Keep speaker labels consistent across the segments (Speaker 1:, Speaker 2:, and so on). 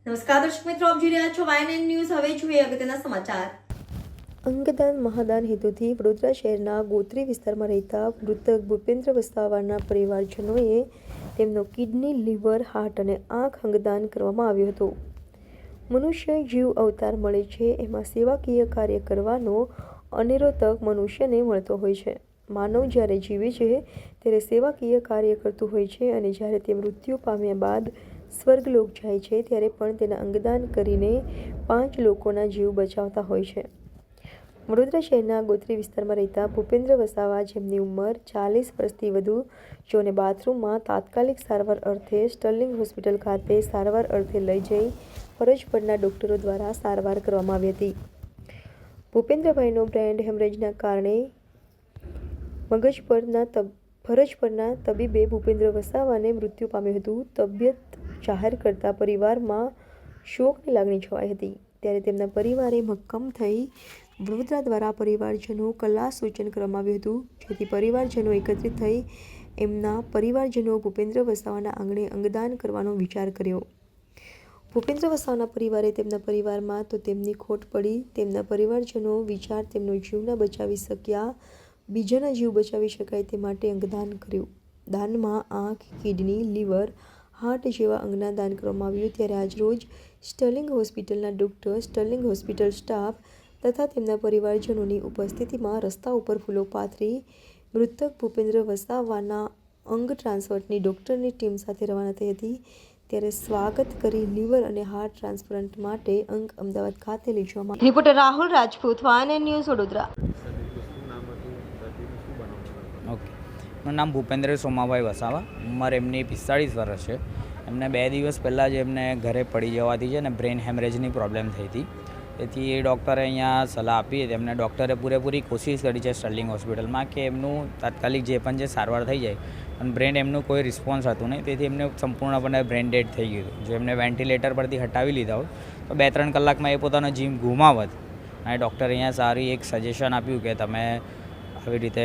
Speaker 1: નમસ્કાર દર્શક મિત્રો, આપ જોઈ રહ્યા છો YNN ન્યૂઝ. હવે જોઈએ અગત્યના સમાચાર.
Speaker 2: અંગદાન મહાદાન હેતુથી વડોદરા શહેરના ગોત્રી વિસ્તારમાં રહેતા મૃતક ભૂપેન્દ્ર વસાવાના પરિવારજનોએ તેમનો કિડની, લીવર, હાર્ટ અને આંખ અંગદાન કરવામાં આવ્યો હતો. મનુષ્ય જીવ અવતાર મળે છે એમાં સેવાકીય કાર્ય કરવાનો અનેરો તક મનુષ્યને મળતો હોય છે. માનવ જ્યારે જીવે છે ત્યારે સેવાકીય કાર્ય કરતું હોય છે અને જ્યારે તે મૃત્યુ પામ્યા બાદ સ્વર્ગલોક જાય છે ત્યારે પણ તેના અંગદાન કરીને 5 લોકોના જીવ બચાવતા હોય છે. વડોદરા શહેરના ગોત્રી વિસ્તારમાં રહેતા ભૂપેન્દ્ર વસાવા, જેમની ઉંમર 40 વર્ષથી વધુ, જેઓને બાથરૂમમાં તાત્કાલિક સારવાર અર્થે સ્ટર્લિંગ હોસ્પિટલ ખાતે સારવાર અર્થે લઈ જઈ ફરજ પરના ડોક્ટરો દ્વારા સારવાર કરવામાં આવી હતી. ભૂપેન્દ્રભાઈનો બ્રેન હેમરેજના કારણે ફરજ પરના તબીબે ભૂપેન્દ્ર વસાવાને મૃત્યુ પામ્યું હતું. તબિયત જાહેર કરતા પરિવારમાં શોકની લાગણી છવાઈ હતી. ત્યારે તેમના પરિવારે મક્કમ થઈ વડોદરા દ્વારા પરિવારજનો કલા સૂચન કરવામાં આવ્યું હતું, જેથી પરિવારજનો એકત્રિત થઈ એમના પરિવારજનો ભૂપેન્દ્ર વસાવાના આંગણે અંગદાન કરવાનો વિચાર કર્યો. ભૂપેન્દ્ર વસાવાના પરિવારે તેમના પરિવારમાં તો તેમની ખોટ પડી. તેમના પરિવારજનો વિચાર તેમનો જીવ ન બચાવી શક્યા, બીજાના જીવ બચાવી શકાય તે માટે અંગદાન કર્યું. દાનમાં આંખ, કિડની, લીવર, હાર્ટ જેવા અંગના દાન કરવામાં આવ્યું. ત્યારે આજરોજ સ્ટર્લિંગ હોસ્પિટલના ડૉક્ટર, સ્ટર્લિંગ હોસ્પિટલ સ્ટાફ તથા તેમના પરિવારજનોની ઉપસ્થિતિમાં રસ્તા ઉપર ફૂલો પાથરી મૃતક ભૂપેન્દ્ર વસાવાના અંગ ટ્રાન્સપ્લાન્ટની ડૉક્ટરની ટીમ સાથે રવાના થઈ હતી. ત્યારે સ્વાગત કરી લીવર અને હાર્ટ ટ્રાન્સપ્લાન્ટ માટે અંગ અમદાવાદ ખાતે લઈ જવામાં. Reporter Rahul Rajput, YNN news, Vadodara.
Speaker 3: Okay, મારું નામ ભૂપેન્દ્ર સોમાભાઈ વસાવા, ઉંમર એમની 45 વર્ષ છે. એમને 2 દિવસ પહેલાં જ એમને ઘરે પડી જવાથી છે ને બ્રેન હેમરેજની પ્રોબ્લેમ થઈ હતી. તેથી એ ડૉક્ટરે અહીંયા સલાહ આપી હતી. એમને ડૉક્ટરે પૂરેપૂરી કોશિશ કરી છે સ્ટર્લિંગ હોસ્પિટલમાં કે એમનું તાત્કાલિક જે પણ જે સારવાર થઈ જાય, પણ બ્રેન એમનું કોઈ રિસ્પોન્સ હતું નહીં. તેથી એમને સંપૂર્ણપણે બ્રેન ડેડ થઈ ગયું. જો એમને વેન્ટિલેટર પરથી હટાવી લીધા હોત તો 2-3 કલાકમાં એ પોતાનો જીવ ગુમાવત. અને ડૉક્ટરે અહીંયા સારી એક સજેશન આપ્યું કે તમે આવી રીતે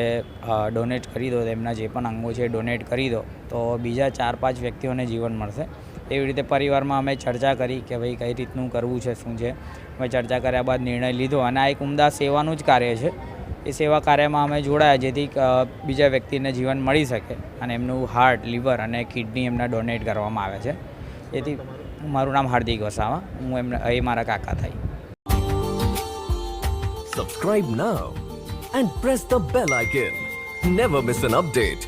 Speaker 3: ડોનેટ કરી દો, એમના જે પણ અંગો છે ડોનેટ કરી દો તો બીજા 4-5 વ્યક્તિઓને જીવન મળશે. એવી રીતે પરિવારમાં અમે ચર્ચા કરી કે ભાઈ કઈ રીતનું કરવું છે, શું છે. અમે ચર્ચા કર્યા બાદ નિર્ણય લીધો અને આ એક ઉમદા સેવાનું જ કાર્ય છે. એ સેવા કાર્યમાં અમે જોડાયા જેથી બીજા વ્યક્તિને જીવન મળી શકે અને એમનું હાર્ટ, લીવર અને કિડની એમના ડોનેટ કરવામાં આવે છે. તેથી મારું નામ હાર્દિક વસાવા, હું એ મારા કાકા થાય.
Speaker 4: Subscribe now and press the bell icon. Never miss an update.